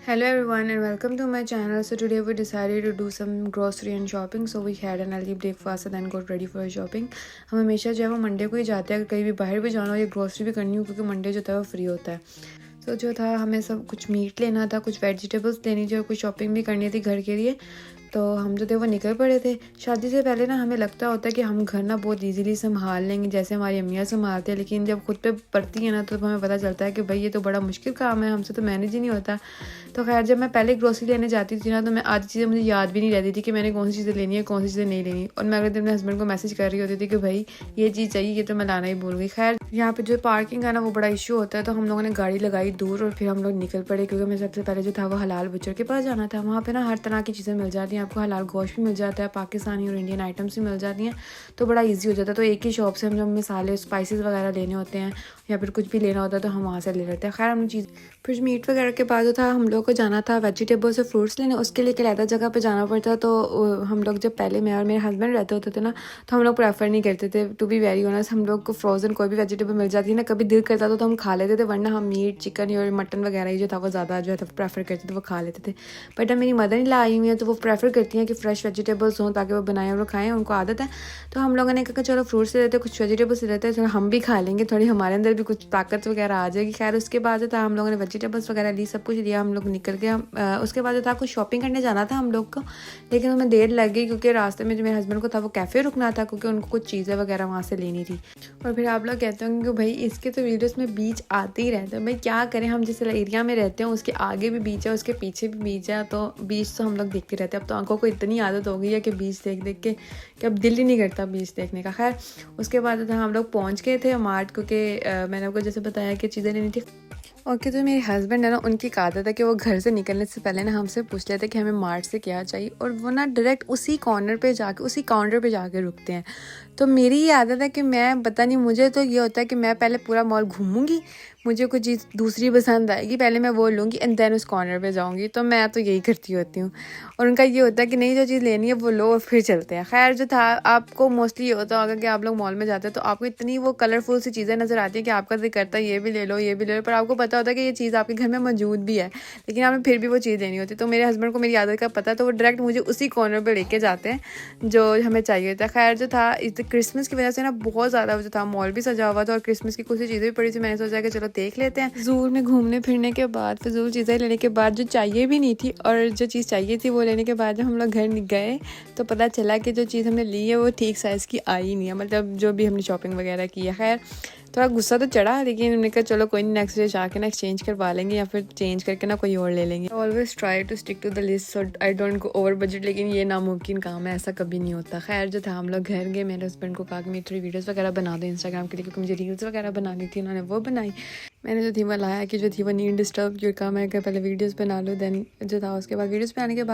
Hello everyone and welcome to my channel. So today we decided to do some grocery and shopping. So we had an early breakfast and then got ready for shopping. हम हमेशा जो है वो Monday को ही जाते हैं, कहीं भी बाहर भी जाना हो या ग्रोसरी भी करनी हो, क्योंकि मंडे जो था वो फ्री होता है. तो जो था हमें सब कुछ मीट लेना था, कुछ वेजिटेबल्स लेनी थी और कुछ शॉपिंग भी करनी थी घर के लिए. तो हम जो थे वो निकल पड़े थे. शादी से पहले ना हमें लगता होता है कि हम घर ना बहुत इजीली संभाल लेंगे, जैसे हमारी अम्मियाँ संभालते हैं, लेकिन जब खुद पे पड़ती है ना तो हमें पता चलता है कि भाई ये तो बड़ा मुश्किल काम है, हमसे तो मैनेज ही नहीं होता. तो खैर जब मैं पहले ग्रोसरी लेने जाती थी ना तो मैं आधी चीज़ें मुझे याद भी नहीं रहती थी कि मैंने कौन सी चीज़ें लेनी है, कौन सी चीज़ें नहीं लेनी. और मैं अगले दिन अपने हस्बैंड को मैसेज कर रही होती थी कि भाई ये चीज़ चाहिए, ये तो मैं लाना ही भूल गई. खैर यहाँ पे जो पार्किंग है ना वो बड़ा इशू होता है, तो हम लोगों ने गाड़ी लगाई दूर और फिर हम लोग निकल पड़े, क्योंकि हमें सबसे पहले जो था वो हलाल बुचर के पास जाना था. वहाँ पे ना हर तरह की चीज़ें मिल जाती हैं, आपको हलाल गोश्त भी मिल जाता है, पाकिस्तानी और इंडियन आइटम्स भी मिल जाती हैं, तो बड़ा ईजी हो जाता है. तो एक ही शॉप से हम जब मसाले स्पाइसेस वगैरह लेने होते हैं या फिर कुछ भी लेना होता है तो हम वहाँ से ले लेते हैं. खैर हम चीज़ फिर मीट वगैरह के बाद जो था हम लोग को जाना था वेजिटेबल्स और फ्रूट्स लेने, उसके लिए अलग जगह पे जाना पड़ता. तो हम लोग जब पहले मैं और मेरे हस्बैंड रहते होते थे ना तो हम लोग प्रेफर नहीं करते थे, टू बी वेरी ऑनेस्ट. हम लोग को फ्रोज़न कोई भी वेजिटेबल मिल जाती है ना, कभी दिल करता था तो हम खा लेते थे, वरना हम मीट चिकन और मटन वगैरह ही जो था वो ज़्यादा जो है प्रेफर करते थे, वो खा लेते थे. बट अब मेरी मदर इन लॉ आई हुई है तो वो प्रेफर करती हैं कि फ़्रेश वेजिटेबल्स हों ताकि वो बनाएं और वो खाएँ, उनको आदत है. तो हम लोगों ने कहा चलो फ्रूट्स ले लेते हैं, कुछ वेजिटेबल्स ले लेते हैं, थोड़ा हम भी खा लेंगे, थोड़ी हमारे अंदर भी कुछ ताकत वगैरह आ जाएगी. खैर उसके बाद जो था हम लोगों ने वेजिटेबल्स वगैरह ली, सब कुछ लिया, हम लोग निकल गए. उसके बाद जो था कुछ शॉपिंग करने जाना था हम लोग को, लेकिन हमें देर लग गई क्योंकि रास्ते में जो मेरे हस्बैंड को था वो कैफ़े रुकना था, क्योंकि उनको कुछ चीज़ें वगैरह वहाँ से लेनी थी. और फिर आप लोग कहते होंगे कि भाई इसके तो वीडियोस में बीच आते ही रहते हैं. भाई क्या करें, हम जिस एरिया में रहते हैं उसके आगे भी बीच है, उसके पीछे भी बीच है, तो बीच तो हम लोग देखते रहते हैं. अब तो आंखों को इतनी आदत हो गई है कि बीच देख देख के कि अब दिल ही नहीं करता बीच देखने का. खैर उसके बाद हम लोग पहुँच गए थे मार्ट, क्योंकि मैंने आपको जैसे बताया कि चीज़ें लेनी थी. ओके तो मेरे हस्बैंड है ना, उनकी एक आदत है कि वो घर से निकलने से पहले ना हमसे पूछ लेते हैं कि हमें मार्ट से क्या चाहिए, और वो ना डायरेक्ट उसी काउंटर पे जाके रुकते हैं. तो मेरी ये आदत है कि मैं पता नहीं, मुझे तो ये होता है कि मैं पहले पूरा मॉल घूमूंगी, मुझे कोई चीज़ दूसरी पसंद आएगी, पहले मैं वो लूँगी एंड देन उस कॉर्नर पे जाऊँगी. तो मैं तो यही करती होती हूँ, और उनका ये होता है कि नहीं जो चीज़ लेनी है वो लो और फिर चलते हैं. खैर जो था आपको मोस्टली ये होता होगा कि आप लोग मॉल में जाते हैं तो आपको इतनी वो कलरफुल सी चीज़ें नज़र आती हैं कि आपका दिल करता है ये भी ले लो ये भी ले लो, पर आपको पता होता है कि ये चीज़ आपके घर में मौजूद भी है, लेकिन हमें फिर भी वो चीज़ लेनी होती है. तो मेरे हस्बैंड को मेरी आदत का पता है, तो वो डायरेक्ट मुझे उसी कॉर्नर पर लेके जाते हैं जो हमें चाहिए होता है. खैर जो था इस क्रिसमस की वजह से ना बहुत ज़्यादा जो था मॉल भी सजा हुआ था और क्रिसमस की कुछ चीज़ें भी पड़ी थी. मैंने सोचा कि चलो देख लेते हैं. ज़ूर में घूमने फिरने के बाद, फिजूल चीज़ें लेने के बाद, जो चाहिए भी नहीं थी और जो चीज़ चाहिए थी वो लेने के बाद जब हम लोग घर गए तो पता चला कि जो चीज़ हमने ली है वो ठीक साइज़ की आई नहीं है, मतलब जो भी हमने शॉपिंग वगैरह की है. खैर थोड़ा गुस्सा तो चढ़ा, लेकिन हमने कहा चलो कोई नहीं, नेक्स्ट डे जाके ना एक्सचेंज करवा लेंगे या फिर चेंज करके ना कोई और ले लेंगे. Always try to stick to the list so I don't go over budget, लेकिन ये नामुमकिन काम है, ऐसा कभी नहीं होता. खैर जो था हम लोग घर गए, मेरे हस्बैंड को कहा कि मेरी थोड़ी वीडियोज़ वगैरह बना दो इंस्टाग्राम के लिए, क्योंकि मुझे रील्स वगैरह बनानी थी. उन्होंने वो बनाई. मैंने जो थी वो लाया कि जो थी वो नीड डिस्टर्ब जो काम है कि पहले वीडियोज़ बना लो, देन जो था उसके बाद वीडियोज़ बनाने के बाद